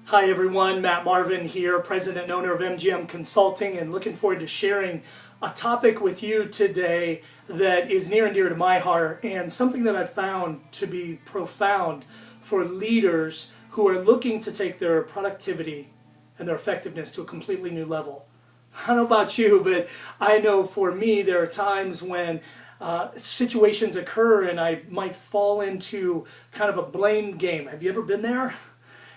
Hi everyone, Marvin here, President and owner of MGM Consulting, and looking forward to sharing a topic with you today that is near and dear to my heart and something that I've found to be profound for leaders who are looking to take their productivity and their effectiveness to a completely new level. I don't know about you, but I know for me there are times when situations occur and I might fall into kind of a blame game. Have you ever been there?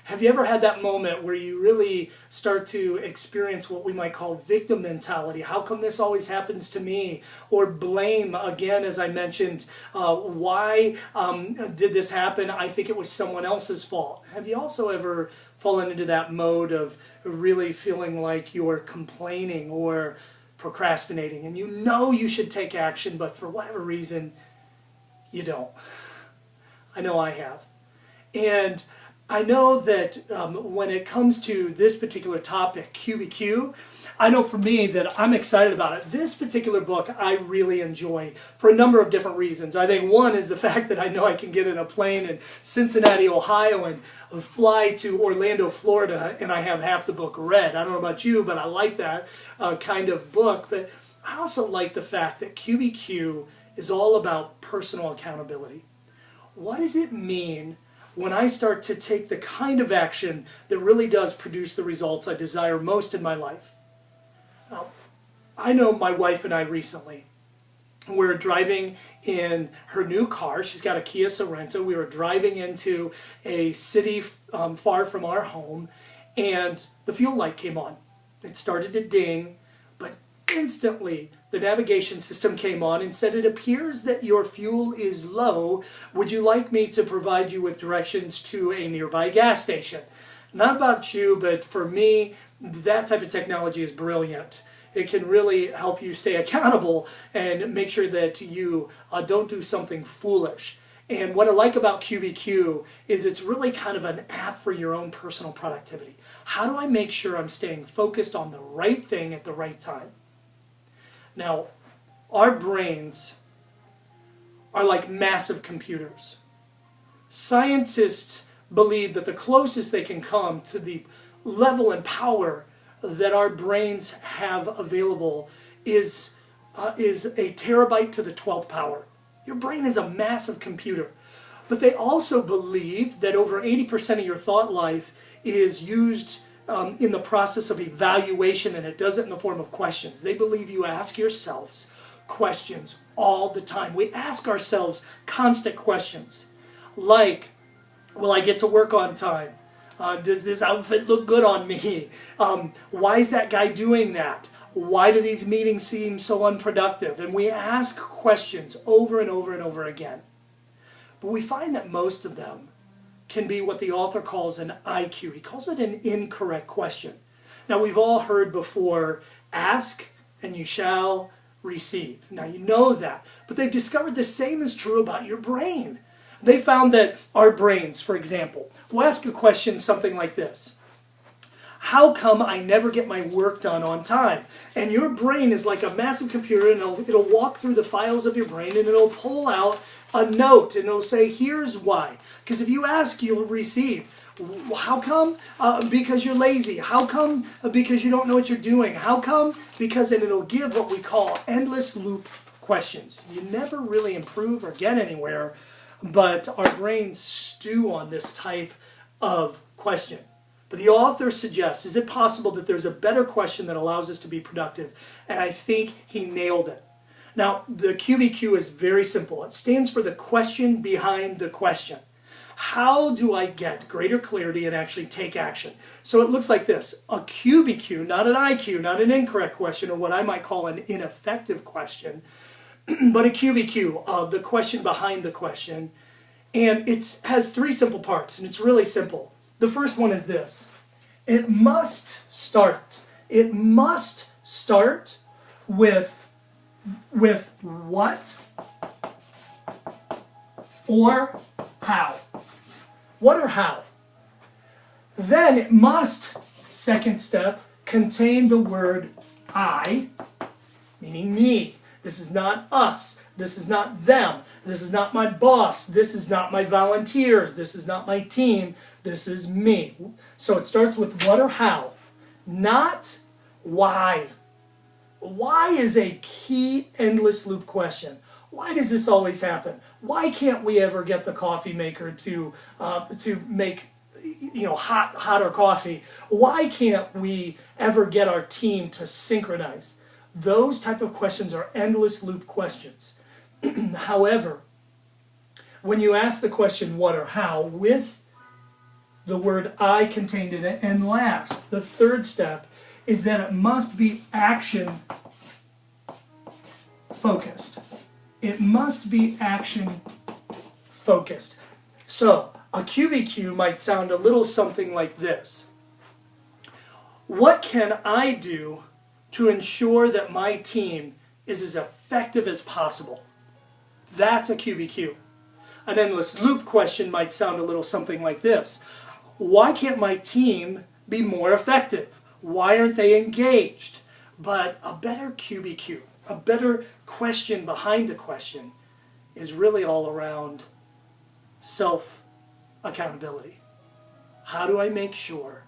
Have you ever had that moment where you really start to experience what we might call victim mentality? How come this always happens to me? Or blame, again, as I mentioned, why did this happen? I think it was someone else's fault. Have you also ever fallen into that mode of really feeling like you're complaining or procrastinating and you know you should take action, but for whatever reason, you don't? I know I have. And I know that when it comes to this particular topic, QBQ, I know for me that I'm excited about it. This particular book I really enjoy for a number of different reasons. I think one is the fact that I know I can get in a plane in Cincinnati, Ohio and fly to Orlando, Florida, and I have half the book read. I don't know about you, but I like that kind of book. But I also like the fact that QBQ is all about personal accountability. What does it mean when I start to take the kind of action that really does produce the results I desire most in my life? Now, I know my wife and I recently, we're driving in her new car. She's got a Kia Sorento. We were driving into a city far from our home, and the fuel light came on. It started to ding, but instantly the navigation system came on and said, "It appears that your fuel is low. Would you like me to provide you with directions to a nearby gas station?" Not about you, but for me, that type of technology is brilliant. It can really help you stay accountable and make sure that you don't do something foolish. And what I like about QBQ is it's really kind of an app for your own personal productivity. How do I make sure I'm staying focused on the right thing at the right time? Now, our brains are like massive computers. Scientists believe that the closest they can come to the level and power that our brains have available is a terabyte to the 12th power. Your brain is a massive computer. But they also believe that over 80% of your thought life is used in the process of evaluation, and it does it in the form of questions. They believe you ask yourselves questions all the time. We ask ourselves constant questions like, will I get to work on time? Does this outfit look good on me? Why is that guy doing that? Why do these meetings seem so unproductive? And we ask questions over and over and over again. But we find that most of them can be what the author calls an IQ. He calls it an incorrect question. Now, we've all heard before, ask and you shall receive. Now, you know that. But they've discovered the same is true about your brain. They found that our brains, for example, will ask a question something like this: how come I never get my work done on time? And your brain is like a massive computer, and it'll walk through the files of your brain and it'll pull out a note and it'll say, here's why. Because if you ask, you'll receive. How come? Because you're lazy. How come? Because you don't know what you're doing. How come? Because, and it'll give what we call endless loop questions. You never really improve or get anywhere, but our brains stew on this type of question. But the author suggests, is it possible that there's a better question that allows us to be productive? And I think he nailed it. Now, the QBQ is very simple. It stands for the question behind the question. How do I get greater clarity and actually take action? So it looks like this: a QBQ, not an IQ, not an incorrect question, or what I might call an ineffective question, but a QBQ, the question behind the question. And it has three simple parts, and it's really simple. The first one is this: it must start. It must start with what or how. What or how? Then it must, second step, contain the word I, meaning me. This is not us. This is not them. This is not my boss. This is not my volunteers. This is not my team. This is me. So it starts with what or how, not why. Why is a key endless loop question. Why does this always happen? Why can't we ever get the coffee maker to make hotter coffee? Why can't we ever get our team to synchronize? Those type of questions are endless loop questions. However, when you ask the question what or how with the word I contained in it, and last, the third step is that it must be action focused. It must be action focused. So a QBQ might sound a little something like this. What can I do to ensure that my team is as effective as possible? That's a QBQ. An endless loop question might sound a little something like this. Why can't my team be more effective? Why aren't they engaged? But a better QBQ, a better question behind the question, is really all around self-accountability. How do I make sure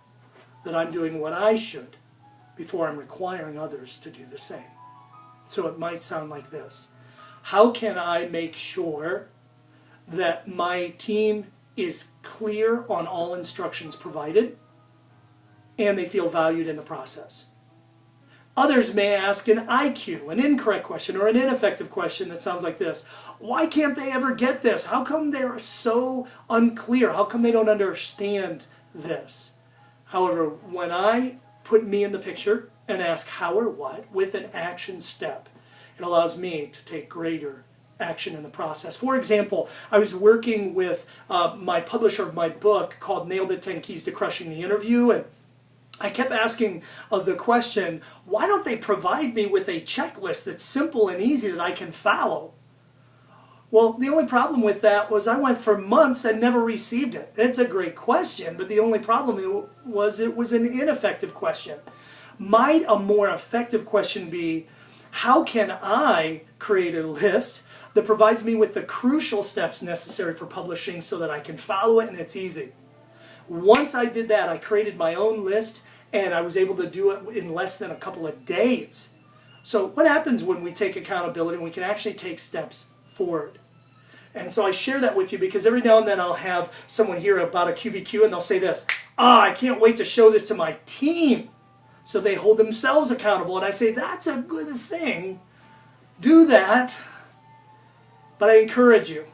that I'm doing what I should before I'm requiring others to do the same? So it might sound like this. How can I make sure that my team is clear on all instructions provided and they feel valued in the process? Others may ask an IQ, an incorrect question, or an ineffective question that sounds like this. Why can't they ever get this? How come they're so unclear? How come they don't understand this? However, when I put me in the picture and ask how or what with an action step, it allows me to take greater action in the process. For example, I was working with my publisher of my book called Nailed It 10 Keys to Crushing the Interview, and I kept asking the question, why don't they provide me with a checklist that's simple and easy that I can follow? Well, the only problem with that was I went for months and never received it. It's a great question, but the only problem was it was an ineffective question. Might a more effective question be, how can I create a list that provides me with the crucial steps necessary for publishing so that I can follow it and it's easy? Once I did that, I created my own list and I was able to do it in less than a couple of days. So what happens when we take accountability and we can actually take steps forward? And so I share that with you because every now and then I'll have someone hear about a QBQ and they'll say this, I can't wait to show this to my team so they hold themselves accountable. And I say, that's a good thing. Do that. But I encourage you,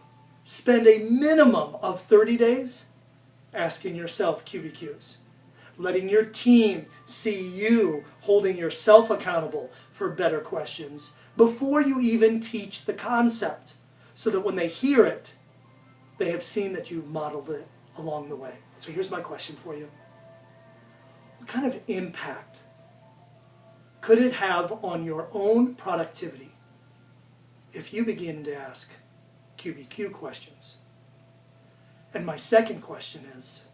spend a minimum of 30 days asking yourself QBQs. Letting your team see you holding yourself accountable for better questions before you even teach the concept, so that when they hear it, they have seen that you've modeled it along the way. So here's my question for you. What kind of impact could it have on your own productivity if you begin to ask QBQ questions? And my second question is,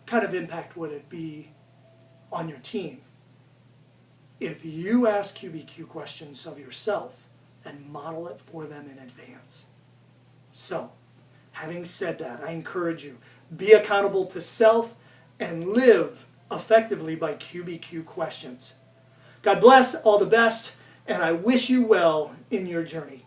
what kind of impact would it be on your team if you ask QBQ questions of yourself and model it for them in advance? So, having said that, I encourage you, be accountable to self and live effectively by QBQ questions. God bless, all the best, and I wish you well in your journey.